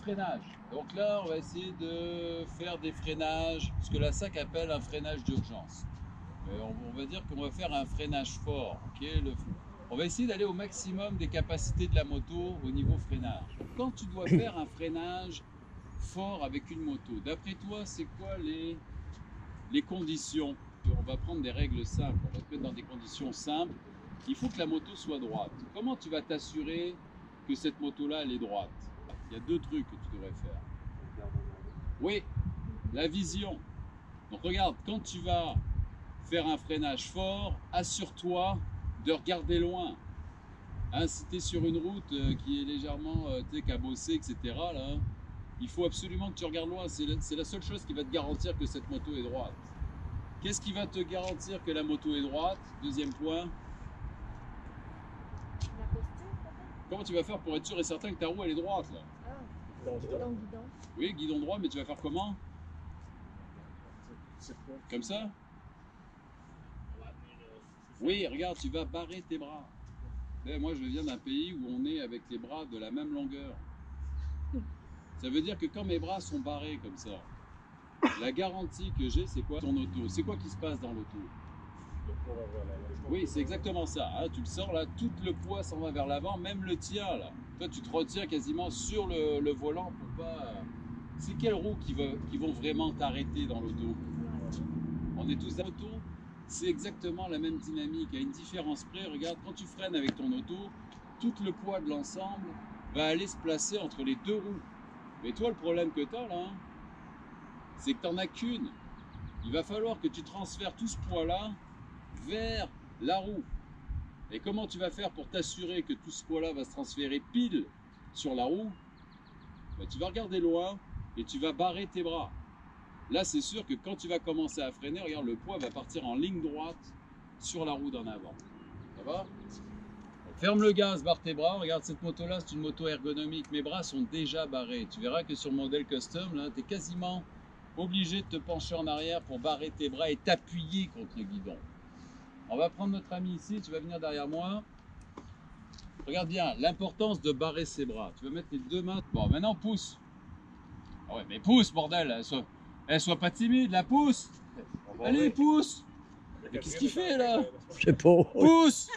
freinage. Donc là, on va essayer de faire des freinages, ce que la SAC appelle un freinage d'urgence. On va dire qu'on va faire un freinage fort. Okay, on va essayer d'aller au maximum des capacités de la moto au niveau freinage. Quand tu dois faire un freinage fort avec une moto, d'après toi, c'est quoi les conditions? On va prendre des règles simples, on va te mettre dans des conditions simples. Il faut que la moto soit droite. Comment tu vas t'assurer que cette moto-là, elle est droite? Il y a deux trucs que tu devrais faire. Oui, la vision. Donc regarde, quand tu vas faire un freinage fort, assure-toi de regarder loin. Hein, si tu es sur une route qui est légèrement cabossée, etc., là, il faut absolument que tu regardes loin. C'est la seule chose qui va te garantir que cette moto est droite. Qu'est-ce qui va te garantir que la moto est droite? Deuxième point. La posture, peut-être? Comment tu vas faire pour être sûr et certain que ta roue elle est droite là? Ah, guidon. Oui, guidon droit, mais tu vas faire comment? Comme ça? Oui, regarde, tu vas barrer tes bras. Moi, je viens d'un pays où on est avec les bras de la même longueur. Ça veut dire que quand mes bras sont barrés comme ça, la garantie que j'ai, c'est quoi? Ton auto. C'est quoi qui se passe dans l'auto? Oui, c'est exactement ça. Hein. Tu le sors là, tout le poids s'en va vers l'avant, même le tien là. Toi, tu te retiens quasiment sur le volant pour pas. C'est quelles roues qui vont vraiment t'arrêter dans l'auto? On est tous dans l'auto. C'est exactement la même dynamique. À une différence près, regarde, quand tu freines avec ton auto, tout le poids de l'ensemble va aller se placer entre les deux roues. Mais toi, le problème que tu as là, c'est que tu n'en as qu'une. Il va falloir que tu transfères tout ce poids-là vers la roue. Et comment tu vas faire pour t'assurer que tout ce poids-là va se transférer pile sur la roue? Ben, tu vas regarder loin et tu vas barrer tes bras. Là, c'est sûr que quand tu vas commencer à freiner, regarde, le poids va partir en ligne droite sur la roue d'en avant. Ça va? Ferme le gaz, barre tes bras. Regarde, cette moto-là, c'est une moto ergonomique. Mes bras sont déjà barrés. Tu verras que sur le modèle custom, là, tu es quasiment obligé de te pencher en arrière pour barrer tes bras et t'appuyer contre le guidon. On va prendre notre ami ici. Tu vas venir derrière moi. Regarde bien, l'importance de barrer ses bras. Tu vas mettre les deux mains. Bon, maintenant, pousse. Ah ouais, mais pousse, bordel. Sois pas timide, la pousse. Allez, pousse. Mais qu'est-ce qu'il fait là? Je sais pas. Pousse.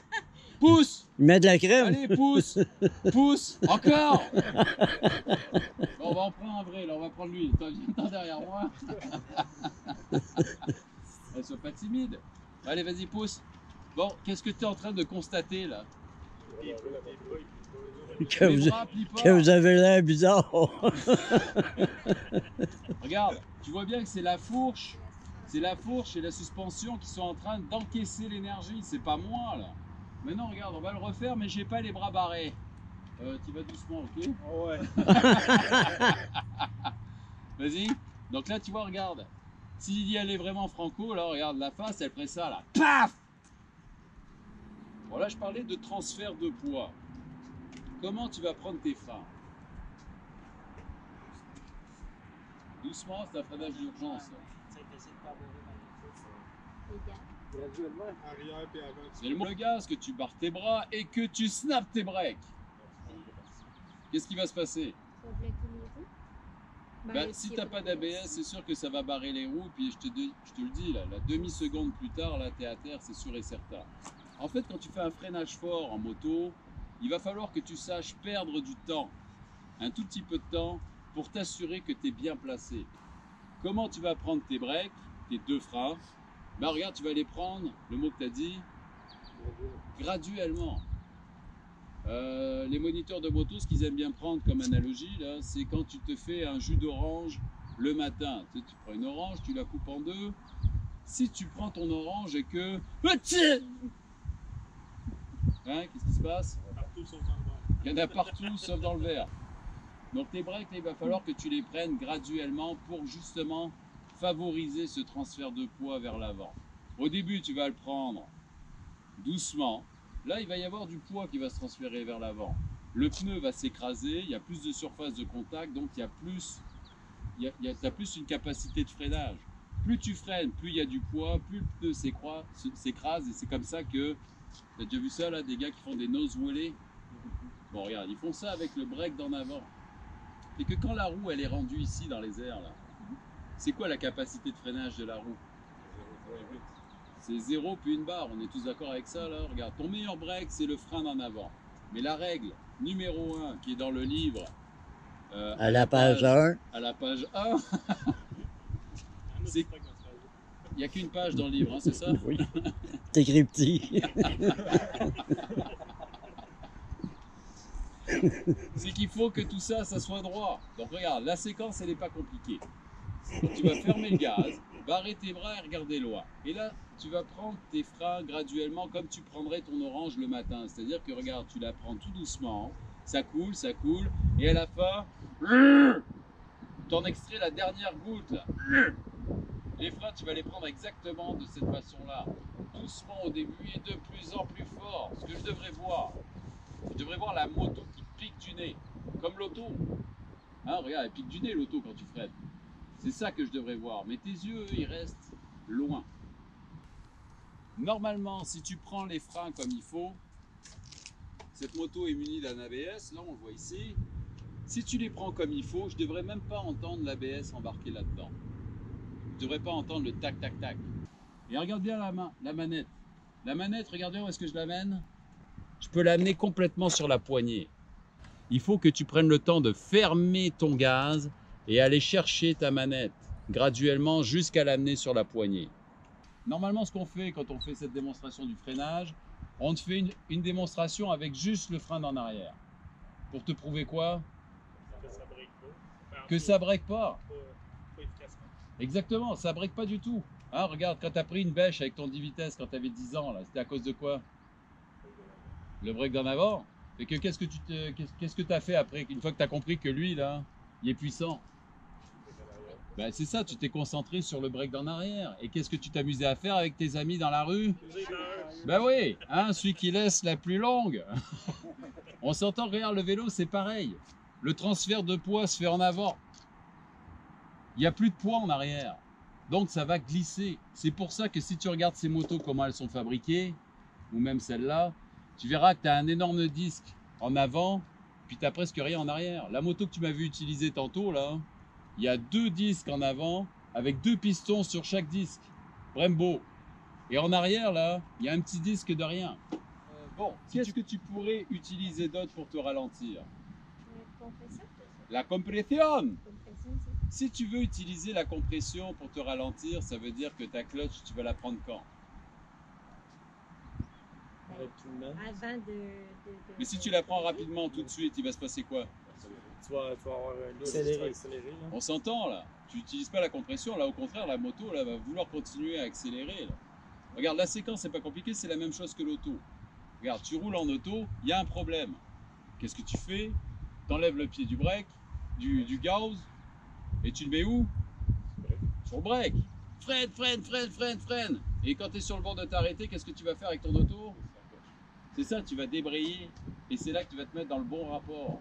Pousse. Il met de la crème. Allez, pousse. Pousse. Encore. Bon, on va en prendre un vrai, là. On va prendre lui. Viens derrière moi. Sois pas timide. Allez, vas-y, pousse. Bon, qu'est-ce que tu es en train de constater là? Que vous avez l'air bizarre. Regarde, tu vois bien que c'est la fourche et la suspension qui sont en train d'encaisser l'énergie. C'est pas moi là. Maintenant, regarde, on va le refaire, mais j'ai pas les bras barrés. Tu vas doucement, ok? Oh ouais. Vas-y. Donc là, tu vois, regarde. S'il y allait vraiment franco, là, regarde, la face, elle ferait ça là. Paf! Bon, là, je parlais de transfert de poids. Comment tu vas prendre tes freins? Doucement, c'est un freinage d'urgence. C'est le gaz que tu barres tes bras et que tu snaps tes breaks. Qu'est-ce qui va se passer? Ben, si tu n'as pas d'ABS, c'est sûr que ça va barrer les roues. Puis je te le dis, là, la demi-seconde plus tard, là, tu es à terre, c'est sûr et certain. En fait, quand tu fais un freinage fort en moto, il va falloir que tu saches perdre du temps, un tout petit peu de temps, pour t'assurer que tu es bien placé. Comment tu vas prendre tes breaks, tes deux freins? Ben regarde, tu vas les prendre, le mot que tu as dit, graduellement. Les moniteurs de moto, ce qu'ils aiment bien prendre comme analogie, là, c'est quand tu te fais un jus d'orange le matin. Tu prends une orange, tu la coupes en deux. Si tu prends ton orange et que... Hein, qu'est-ce qui se passe? Partout sauf dans le verre. Il y en a partout sauf dans le verre. Donc tes breaks, il va falloir que tu les prennes graduellement pour justement favoriser ce transfert de poids vers l'avant. Au début, tu vas le prendre doucement. Là, il va y avoir du poids qui va se transférer vers l'avant. Le pneu va s'écraser, il y a plus de surface de contact, donc tu as plus une capacité de freinage. Plus tu freines, plus il y a du poids, plus le pneu s'écrase, et c'est comme ça que, tu as déjà vu ça là, des gars qui font des nose wheelies? Bon regarde, ils font ça avec le break d'en avant. c'est que quand la roue elle est rendue ici dans les airs, là, c'est quoi la capacité de freinage de la roue? C'est 0 puis une barre, on est tous d'accord avec ça là? Regarde, ton meilleur break c'est le frein en avant. Mais la règle numéro 1 qui est dans le livre, À la page 1. à la page 1, c'est... Il n'y a qu'une page dans le livre, hein, c'est ça? Oui. C'est écrit petit. C'est qu'il faut que tout ça, ça soit droit. Donc regarde, la séquence, elle n'est pas compliquée. Donc, tu vas fermer le gaz, barrer tes bras et regarder loin. Et là, tu vas prendre tes freins graduellement comme tu prendrais ton orange le matin. C'est-à-dire que regarde, tu la prends tout doucement, ça coule, et à la fin, t'en extrais la dernière goutte. Là. Les freins, tu vas les prendre exactement de cette façon-là. Doucement au début et de plus en plus fort. Ce que je devrais voir, la moto qui pique du nez, comme l'auto. Hein, regarde, elle pique du nez l'auto quand tu freines. C'est ça que je devrais voir. Mais tes yeux, eux, ils restent loin. Normalement, si tu prends les freins comme il faut, cette moto est munie d'un ABS, là on le voit ici. Si tu les prends comme il faut, je ne devrais même pas entendre l'ABS embarqué là-dedans. Je ne devrais pas entendre le tac tac tac. Et regarde bien la manette. La manette, regarde bien où est-ce que je l'amène. Je peux l'amener complètement sur la poignée. Il faut que tu prennes le temps de fermer ton gaz et aller chercher ta manette graduellement jusqu'à l'amener sur la poignée. Normalement, ce qu'on fait quand on fait cette démonstration du freinage, on te fait une démonstration avec juste le frein en arrière. Pour te prouver quoi? Que ça break pas. Exactement, ça break pas du tout. Hein, regarde, quand tu as pris une bêche avec ton 10 vitesses quand tu avais 10 ans, c'était à cause de quoi? Le break d'en avant. Et que qu'est-ce que tu as fait après, une fois que tu as compris que lui, là, il est puissant? Ben, c'est ça, tu t'es concentré sur le break d'en arrière. Et qu'est-ce que tu t'amusais à faire avec tes amis dans la rue? Ben oui, hein, celui qui laisse la plus longue. On s'entend, regarde, le vélo, c'est pareil. Le transfert de poids se fait en avant. Il n'y a plus de poids en arrière. Donc ça va glisser. C'est pour ça que si tu regardes ces motos, comment elles sont fabriquées, ou même celle-là, tu verras que tu as un énorme disque en avant, puis tu n'as presque rien en arrière. La moto que tu m'as vu utiliser tantôt, là, il y a 2 disques en avant, avec 2 pistons sur chaque disque. Brembo. Et en arrière, là, il y a un petit disque de rien. Bon, qu'est-ce que tu pourrais utiliser d'autre pour te ralentir? La compression. Si tu veux utiliser la compression pour te ralentir, ça veut dire que ta clutch, tu vas la prendre quand? Avant Mais si tu la prends rapidement tout de suite, il va se passer quoi? Tu vas avoir accéléré. On s'entend là. Tu n'utilises pas la compression, là au contraire, la moto là, va vouloir continuer à accélérer. Là. Regarde, la séquence, c'est pas compliqué, c'est la même chose que l'auto. Regarde, tu roules en auto, il y a un problème. Qu'est-ce que tu fais? Tu enlèves le pied du break, du gaz, et tu le mets où? Sur le break. Freine. Et quand tu es sur le bord de t'arrêter, qu'est-ce que tu vas faire avec ton auto? C'est ça, tu vas débrayer, et c'est là que tu vas te mettre dans le bon rapport.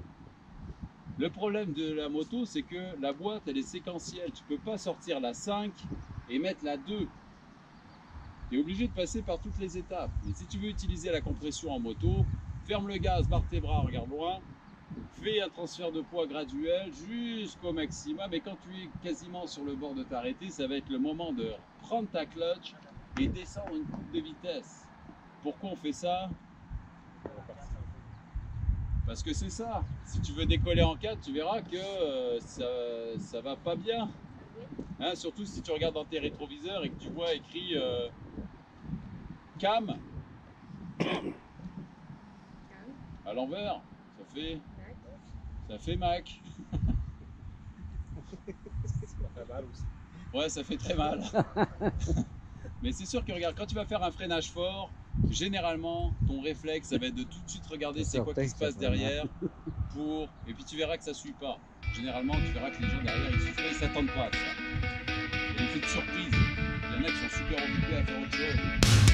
Le problème de la moto, c'est que la boîte, elle est séquentielle. Tu ne peux pas sortir la 5 et mettre la 2. Tu es obligé de passer par toutes les étapes. Mais si tu veux utiliser la compression en moto, ferme le gaz, barre tes bras, regarde loin. Fais un transfert de poids graduel jusqu'au maximum. Et quand tu es quasiment sur le bord de t'arrêter, ça va être le moment de prendre ta clutch et descendre une coupe de vitesse. Pourquoi on fait ça? Parce que c'est ça. Si tu veux décoller en 4, tu verras que ça va pas bien. Hein, surtout si tu regardes dans tes rétroviseurs et que tu vois écrit cam à l'envers, ça fait Mac. Ça fait mal aussi. Ouais, ça fait très mal. Mais c'est sûr que regarde, quand tu vas faire un freinage fort, généralement, ton réflexe, ça va être de tout de suite regarder c'est quoi qui se passe derrière et puis tu verras que ça ne suit pas. Généralement, tu verras que les gens derrière, ils s'attendent pas à ça. Il y a un effet de surprise. Il y en a qui sont super occupés à faire autre chose.